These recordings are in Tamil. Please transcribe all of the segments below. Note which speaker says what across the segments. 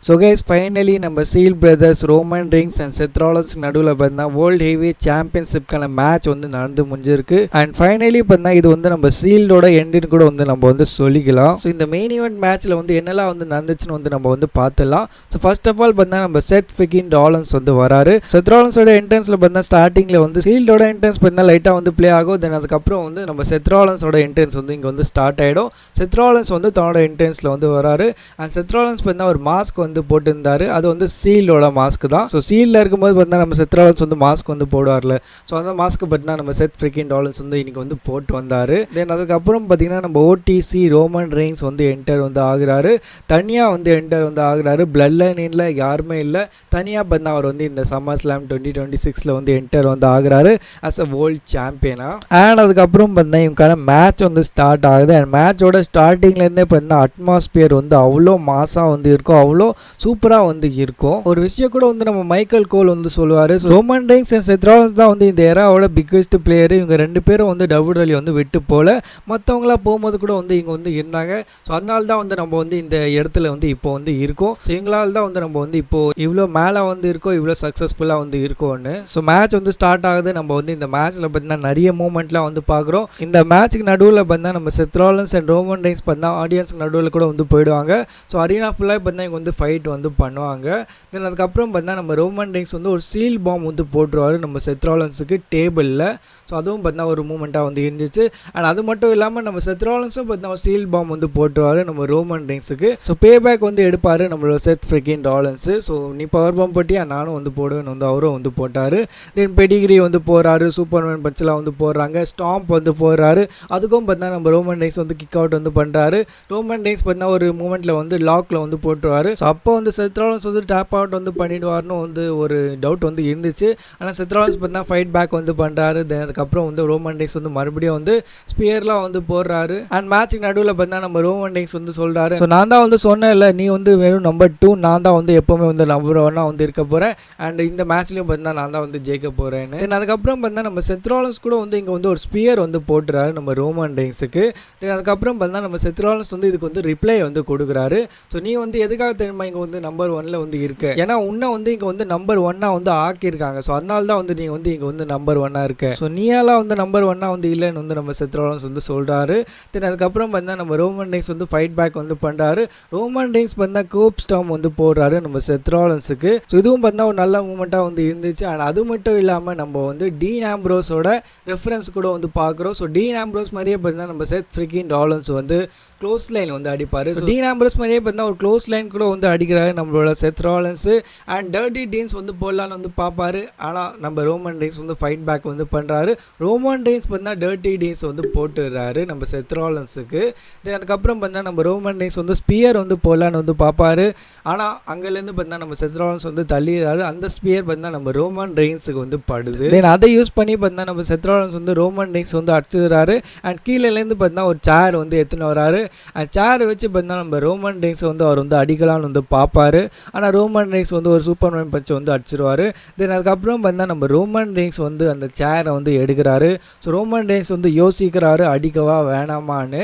Speaker 1: ஸோ கைஸ் ஃபைனலி நம்ம shield brothers Roman Reigns and Seth Rollins நடுவில் பார்த்தா வேர்ல்டு ஹெவி சாம்பியன்ஷிப்கான மேட்ச் வந்து நடந்து முடிஞ்சிருக்கு. அண்ட் ஃபைனலி பார்த்தா இது வந்து நம்ம சீல்டோட எண்டின்னு கூட வந்து நம்ம வந்து சொல்லிக்கலாம். ஸோ இந்த மெயின் ஈவெண்ட் மேட்ச்சில் வந்து என்னெல்லாம் வந்து நடந்துச்சுன்னு வந்து நம்ம வந்து பார்த்துலாம். ஸோ ஃபர்ஸ்ட் ஆஃப் ஆல் பார்த்தா நம்ம செத் ஃப்ரிக்கின் ராலன்ஸ் வந்து வராரு. செத் ராலன்ஸோட என்ட்ரன்ஸில் பார்த்தா ஸ்டார்டிங்கில் வந்து சீல்டோட என்ட்ரன்ஸ் பார்த்தா லைட்டாக வந்து ப்ளே ஆகும். தென் அதுக்கப்புறம் வந்து நம்ம செத் ராலன்ஸோட என்ட்ரன்ஸ் வந்து இங்கே வந்து ஸ்டார்ட் ஆகிடும். செத் ராலன்ஸ் வந்து தன்னோட என்ட்ரன்ஸில் வந்து வராரு. அண்ட் செத் ராலன்ஸ் பார்த்தா ஒரு மாஸ்க் வந்து போட்டிருந்தாரு. அது வந்து சீலோட மாஸ்க் தான். ஸோ சீலில் இருக்கும்போது பார்த்தா நம்ம செத் ராலன்ஸ் வந்து மாஸ்க் வந்து போடுவார்ல. ஸோ அந்த மாஸ்க் பார்த்தீங்கன்னா நம்ம செத் ஃப்ரிக்கின் ராலன்ஸ் வந்து இன்னைக்கு வந்து போட்டு வந்தார். தென் அதுக்கப்புறம் பார்த்தீங்கன்னா நம்ம ஓடிசி ரோமன் ரெயின்ஸ் வந்து என்டர் வந்து ஆகுறாரு. தனியாக வந்து என்டர் வந்து ஆகுறாரு. பிளட் லைனில் யாருமே இல்லை. தனியாக பார்த்தா அவர் வந்து இந்த சம்மர் ஸ்லாம் 2026 வந்து என்டர் வந்து ஆகுறாரு அஸ் அ வேர்ல்ட் சாம்பியனா. அண்ட் அதுக்கப்புறம் பார்த்தா இவங்களுக்கான மேட்ச் வந்து ஸ்டார்ட் ஆகுது. அண்ட் மேட்சோட ஸ்டார்டிங்லேருந்தே பார்த்தா அட்மாஸ்பியர் வந்து அவ்வளோ மாசாக வந்து இருக்கும், அவ்வளோ சூப்பராக வந்து இருக்கும். ஒரு விஷயம் கூட வந்து நம்ம மைக்கேல் கோல் வந்து சொல்லுவார், ரோமன் ரெயின்ஸ் அண்ட் செத் ராலன்ஸ் தான் வந்து இந்த ஏராவோட பிக்கஸ்ட் பிளேயர். இவங்க ரெண்டு பேரும் வந்து WWE வந்து விட்டு போல, மற்றவங்களாம் போகும்போது கூட வந்து இங்கே வந்து இருந்தாங்க. ஸோ அதனால தான் வந்து நம்ம வந்து இந்த இடத்துல வந்து இப்போ வந்து இருக்கோம். ஸோ எங்களால் தான் வந்து நம்ம வந்து இப்போ இவ்வளோ மேலே வந்து இருக்கோம், இவ்வளோ சக்ஸஸ்ஃபுல்லாக வந்து இருக்கோன்னு. ஸோ மேட்ச் வந்து ஸ்டார்ட் ஆகுது. நம்ம வந்து இந்த மேட்ச்சில் பார்த்தீங்கன்னா நிறைய மூமெண்ட்லாம் வந்து பார்க்குறோம். இந்த மேட்ச்சுக்கு நடுவில் பார்த்தீங்கன்னா நம்ம செத் ராலன்ஸ் அண்ட் ரோமன் ரெயின்ஸ் பார்த்தீங்கன்னா ஆடியன்ஸ்க்கு நடுவில் கூட வந்து போயிடுவாங்க. ஸோ அரீனா ஃபுல்லாக பார்த்தீங்கன்னா இங்கே வந்து ஃபைட் வந்து பண்ணுவாங்க. தென் அதுக்கப்புறம் பார்த்தீங்கன்னா நம்ம ரோமன் ரெயின்ஸ் வந்து ஒரு சீல் பாம் வந்து போட்டுருவார் நம்ம செத் ராலன்ஸுக்கு டேபிளில். ஸோ அதுவும் பார்த்தீங்கன்னா ஒரு மூமெண்ட்டாக வந்து இருந்துச்சு. அண்ட் அது மட்டும் இல்லாமல் நம்ம செத் ராலன்ஸும் பார்த்தீங்கன்னா ஒரு சீல் பாம் வந்து போட்டுருவார் நம்ம ரோமன் ரெயின்ஸுக்கு. ஸோ பே பேக் வந்து எடுப்பார் நம்மளோட செத் ஃப்ரிக்கின் ராலன்ஸு. ஸோ நீ பவர் பாம் போட்டியா, நானும் வந்து போடுவேன்னு வந்து அவரும் வந்து போட்டார். தென் பெடிகிரி வந்து போடுறாரு, சூப்பர்மேன் பஞ்செலாம் வந்து போடுறாங்க, ஸ்டாம்ப் வந்து போடுறாரு. அதுக்கும் பார்த்தீங்கன்னா நம்ம ரோமன் ரெயின்ஸ் வந்து கிக் அவுட் வந்து பண்ணுறாரு. ரோமன் ரெயின்ஸ் பார்த்தீங்கன்னா ஒரு மூமெண்ட்டில் வந்து லாக்கில் வந்து போட்டுருவார். ஸோ அப்போ வந்து செத் ராலன்ஸ் வந்து டேப் அவுட் வந்து பண்ணிடுவார்னு வந்து ஒரு டவுட் வந்து இருந்துச்சு. ஆனால் செத் ராலன்ஸ் பார்த்தீங்கன்னா ஃபைட் பேக் வந்து பண்ணுறாரு. தென் அதுக்கப்புறம் வந்து ரோமன் ரெயின்ஸ் வந்து மறுபடியும் வந்து ஸ்பியர்லாம் வந்து போடுறாரு. அண்ட் மேட்ச்சுக்கு நடுவில் பார்த்தீங்கன்னா நம்ம ரோமன் ரெயின்ஸ் வந்து சொல்கிறாரு, ஸோ நான் தான் வந்து சொன்னேன் இல்லை, நீ வந்து வெறும் நம்பர் 2, நான் தான் வந்து எப்போவுமே வந்து நம்பர் 1 வந்து இருக்க போகிறேன். அண்ட் இந்த மேட்ச்லேயும் பார்த்தீங்கன்னா நான் தான் வந்து ஜெயிக்க போகிறேன்னு. தென் அதுக்கப்புறம் பார்த்தீங்கன்னா நம்ம செத் ராலன்ஸ் கூட வந்து இங்கே வந்து ஒரு ஸ்பியர் வந்து போட்டுறாரு நம்ம ரோமன் ரெயின்ஸுக்கு. தென் அதுக்கப்புறம் பார்த்தீங்கன்னா நம்ம செத் ராலன்ஸ் வந்து இதுக்கு வந்து ரிப்ளை வந்து கொடுக்குறாரு. ஸோ நீ வந்து எதுக்காக தெரியுமா இங்கே வந்து நம்பர் 1 வந்து இருக்க, ஏன்னா உன்னை வந்து இங்கே வந்து நம்பர் 1 வந்து ஆக்கியிருக்காங்க. ஸோ அதனால தான் வந்து நீ வந்து இங்கே வந்து நம்பர் 1 இருக்க. ஸோ நீயாலாம் வந்து நம்பர் 1 வந்து இல்லைன்னு வந்து நம்ம செத் ராலன்ஸ் வந்து சொல்கிறாரு. தென் அதுக்கப்புறம் பார்த்தீங்கன்னா நம்ம ரோமன் ரெயின்ஸ் வந்து ஃபைட் பேக் வந்து பண்ணுறாரு. ரோமன் ரெயின்ஸ் பார்த்தா கோப் ஸ்டாம் வந்து போடுறாரு நம்ம செத் ராலன்ஸுக்கு. ஸோ இதுவும் பார்த்தா ஒரு நல்ல மூமெண்ட்டாக வந்து இருந்துச்சு. அண்ட் அது மட்டும் இல்லாமல் நம்ம வந்து டீன் ஆம்ப்ரோஸோட ரெஃபரன்ஸ் கூட வந்து பார்க்குறோம். ஸோ டீன் ஆம்ப்ரோஸ் மாதிரியே பார்த்தீங்கன்னா நம்ம செத் ஃப்ரிக்கின் ராலன்ஸ் வந்து க்ளோஸ் லைன் வந்து அடிப்பார். ஸோ டீன் ஆம்ப்ரோஸ் மாதிரியே பார்த்தீங்கன்னா ஒரு க்ளோஸ் லைன் கூட வந்து அடிக்கிறாரு நம்மளோட செத் ராலன்ஸு. அண்ட் டர்ட்டி டீன்ஸ் வந்து போடலான்னு வந்து பார்ப்பாரு. ஆனால் நம்ம ரோமன் ரெயின்ஸ் வந்து ஃபைட் பேக் வந்து பண்ணுறாரு. ரோமன் ரெயின்ஸ் பார்த்தா டர்ட்டி டீன்ஸ் வந்து போட்டுடுறாரு நம்ம செத் ராலன்ஸுக்கு. தென் அதுக்கப்புறம் பார்த்தா நம்ம ரோமன் ரெயின்ஸ் வந்து ஸ்பியர் வந்து போடலான்னு வந்து பார்ப்பாரு. ஆனால் அங்கேருந்து பார்த்தா நம்ம செத் ராலன்ஸ் வந்து தள்ளிடுறாரு. அந்த ஸ்பியர் பார்த்தா நம்ம ரோமன் ரெயின்ஸுக்கு வந்து படுது. தென் அதை யூஸ் பண்ணி பார்த்தா நம்ம செத் ராலன்ஸ் வந்து ரோமன் ரெயின்ஸ் வந்து அடிச்சிடுறாரு. அண்ட் கீழேருந்து பார்த்தா ஒரு சேர் வந்து எடுத்துன்னு வராரு. அந்த சேரை வச்சு பார்த்தா நம்ம ரோமன் ரெயின்ஸ் வந்து அவர் வந்து அடிக்கலான்னு வந்து பார்ப்பாரு. ஆனால் ரோமன் ரெயின்ஸ் வந்து ஒரு சூப்பர்மேன் பஞ்சை வந்து அடிச்சிருவார். தென் அதுக்கப்புறம் பார்த்தா நம்ம ரோமன் ரெயின்ஸ் வந்து அந்த சேரை வந்து எடுக்கிறாரு. ஸோ ரோமன் ரெயின்ஸ் வந்து யோசிக்கிறாரு அடிக்கவா வேணாமான்னு.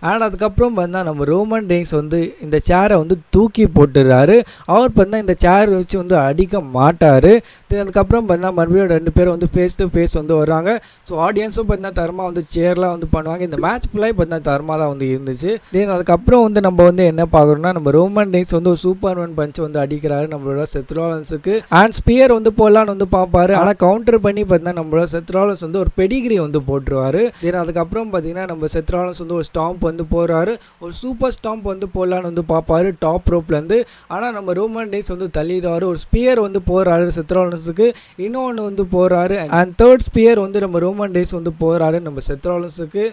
Speaker 1: ஆனால் அதுக்கப்புறம் பார்த்தா நம்ம ரோமன் ரெயின்ஸ் வந்து இந்த சேரை வந்து தூக்கி போட்டுடுறாரு. அவர் பார்த்தா இந்த சேர் வச்சு வந்து அடிக்க மாட்டார். தென் அதுக்கப்புறம் பார்த்தா மறுபடியும் 2 பேரும் வந்து ஃபேஸ் டு ஃபேஸ் வந்து வராங்க. ஸோ ஆடியன்ஸும் பார்த்தா தரமாக வந்து சேர்லாம் வந்து பண்ணுவாங்க. இந்த மேட்ச் ஃபுல்லாக பார்த்தா தரமாக தான் வந்து இருந்துச்சு. தென் அதுக்கப்புறம் வந்து நம்ம வந்து என்ன பார்க்குறோம்னா நம்ம ரோமன் ரெயின்ஸ் வந்து ஒரு சூப்பர்மேன் பஞ்ச் வந்து அடிக்கிறாரு நம்மளோட செத் ராலன்ஸுக்கு. அண்ட் ஸ்பியர் வந்து போடலான்னு வந்து பார்ப்பாரு. ஆனால் கவுண்டர் பண்ணி பார்த்தா நம்மளோட செத் ராலன்ஸ் வந்து ஒரு பெடிகிரி வந்து போட்டுருவாரு. தென் அதுக்கப்புறம் பார்த்தீங்கன்னா நம்ம செத் ராலன்ஸ் வந்து ஒரு ஸ்டாம்ப் வந்து போடுறாரு. ஒரு சூப்பர் ஸ்டாம்ப் வந்து போடலான்னு வந்து பார்ப்பாரு டாப் ரோப்லேருந்து. ஆனால் நம்ம ரோமன் ரெயின்ஸ் வந்து தள்ளிடுவார். ஒரு ஸ்பியர் வந்து போடுறாரு செத் ராலன்ஸுக்கு, இன்னொன்று வந்து போடுறாரு. அண்ட் தேர்ட் ஸ்பியர் வந்து நம்ம ரோமன் ரெயின்ஸ் வந்து போடுறாரு நம்ம செத் ராலன்ஸுக்கு.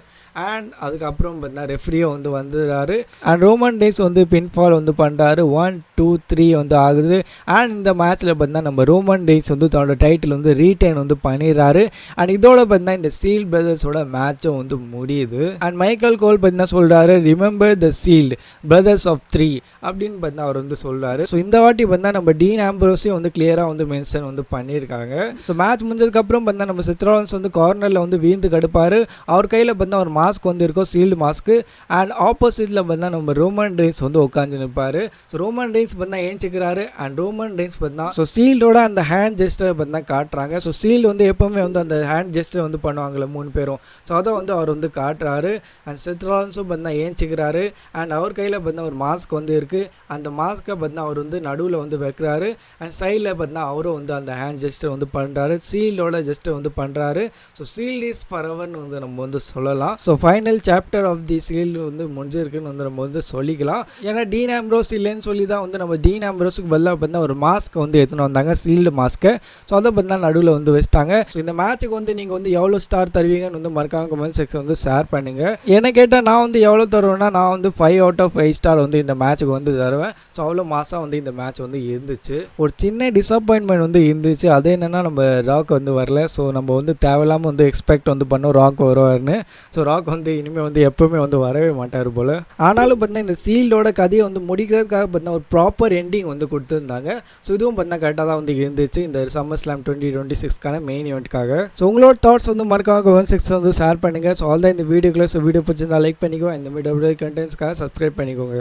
Speaker 1: அண்ட் அதுக்கப்புறம் பார்த்தா ரெஃப்ரியோ வந்து வந்துடுறாரு. அண்ட் ரோமன் ரெயின்ஸ் வந்து பின்ஃபால் வந்து பண்ணுறாரு. 1 2 3 வந்து ஆகுது. அண்ட் இந்த மேட்ச்சில் பார்த்தா நம்ம ரோமன் ரெயின்ஸ் வந்து தன்னோட டைட்டில் வந்து ரீட்டைன் வந்து பண்ணிடுறாரு. அண்ட் இதோட பார்த்தா இந்த சீல் பிரதர்ஸோட மேட்சும் வந்து முடியுது. அண்ட் மைக்கேல் கோல் பார்த்தீங்கன்னா சொல்கிறாரு, remember the shield brothers of 3 அப்படின்னு பார்த்தா அவர் வந்து சொல்கிறாரு. ஸோ இந்த வாட்டி பார்த்தா நம்ம டீன் ஆம்ப்ரோஸையும் வந்து கிளியராக வந்து மென்ஷன் வந்து பண்ணியிருக்காங்க. ஸோ மேட்ச் முடிஞ்சதுக்கப்புறம் பார்த்தா நம்ம செத் ராலன்ஸ் வந்து கார்னரில் வந்து வீழ்ந்து கடுப்பார். அவர் கையில் பார்த்தா ஒரு மாஸ்க் வந்து இருக்கும், சீல்டு மாஸ்க்கு. அண்ட் ஆப்போசிட்டில் பார்த்தா நம்ம ரோமன் ரெயின்ஸ் வந்து உட்காந்து நிற்பார். ஸோ ரோமன் ரெயின்ஸ் பார்த்தா ஏஞ்சிக்கிறாரு அண்ட் ரோமன் ரெயின்ஸ் பார்த்தா ஸோ சீல்டோட அந்த ஹேண்ட் ஜெஸ்டரை பார்த்தா காட்டுறாங்க. ஸோ சீல்டு வந்து எப்போவுமே வந்து அந்த ஹேண்ட் ஜெஸ்டர் வந்து பண்ணுவாங்கள்ல 3 பேரும். ஸோ அதை வந்து அவர் வந்து காட்டுறாரு. அண்ட் செத் ராலின்ஸும் பார்த்தா ஏஞ்சிக்கிறாரு அண்ட் அவர் கையில் பார்த்தா ஒரு மாஸ்க் வந்து இருக்குது. அந்த மாஸ்க்கை பார்த்தா அவர் வந்து நடுவில் வந்து வைக்கிறாரு அண்ட் சைடில் பார்த்தா அவரும் வந்து அந்த ஹேண்ட் ஜெஸ்டர் வந்து பண்ணுறாரு. சீல்டோட ஜெஸ்டர் வந்து பண்ணுறாரு. ஸோ சீல்ட் இஸ் ஃபார் எவர்னு வந்து நம்ம வந்து சொல்லலாம். So final chapter of the shield வந்து முடிஞ்சிருக்குன்னு வந்து நம்ம வந்து சொல்லிக்கலாம். ஏன்னா டீன் ஆம்ப்ரோஸ் இல்லைன்னு சொல்லி தான் வந்து நம்ம டீன் ஆம்ப்ரோஸுக்கு பதிலாக பார்த்தா ஒரு மாஸ்க் வந்து எடுத்துன்னு வந்தாங்க, சீல்டு மாஸ்க்கை. ஸோ அதை பார்த்தா நடுவில் வந்து வச்சுட்டாங்க. ஸோ இந்த மேட்சுக்கு வந்து நீங்கள் வந்து எவ்வளோ ஸ்டார் தருவீங்கன்னு வந்து மறக்காம கமெண்ட் செக்ஷன் வந்து ஷேர் பண்ணுங்கள். என்ன கேட்டால் நான் வந்து எவ்வளோ தருவேன்னா நான் வந்து 5 out of 5 ஸ்டார் வந்து இந்த மேட்சுக்கு வந்து தருவேன். ஸோ அவ்வளோ மாதம் வந்து இந்த மேட்ச் வந்து இருந்துச்சு. ஒரு சின்ன டிசப்பாயின்மெண்ட் வந்து இருந்துச்சு. அது என்னென்னா நம்ம ராக் வந்து வரல. ஸோ நம்ம வந்து தேவையில்லாமல் வந்து எக்ஸ்பெக்ட் வந்து பண்ணோம் ராக் வருவார்னு. ஸோ ராக் வந்து இனிமேல் வந்து எப்போவுமே வந்து வரவே மாட்டார் போல். ஆனாலும் பார்த்தீங்கன்னா இந்த சீல்டோட கதையை வந்து முடிக்கிறதுக்காக பார்த்தீங்கன்னா ஒரு ப்ராப்பர் எண்டிங் வந்து கொடுத்துருந்தாங்க. ஸோ இதுவும் பார்த்தீங்கன்னா கரெக்டாக தான் வந்து இருந்துச்சு இந்த சம்மர் ஸ்லாம் 2026க்கான மெயின் ஈவெண்ட்காக. ஸோ உங்களோட தாட்ஸ் வந்து மறக்காம கமெண்ட் செக்ஷன் வந்து ஷேர் பண்ணுங்கள். ஸோ ஆல் தான் இந்த வீடியோக்குள்ள. ஸோ வீடியோ பிடிச்சிருந்தா லைக் பண்ணிக்கோ. இந்த மாதிரி கண்டென்ட்ஸ்க்காக சப்ஸ்கிரைப் பண்ணிக்கோங்க.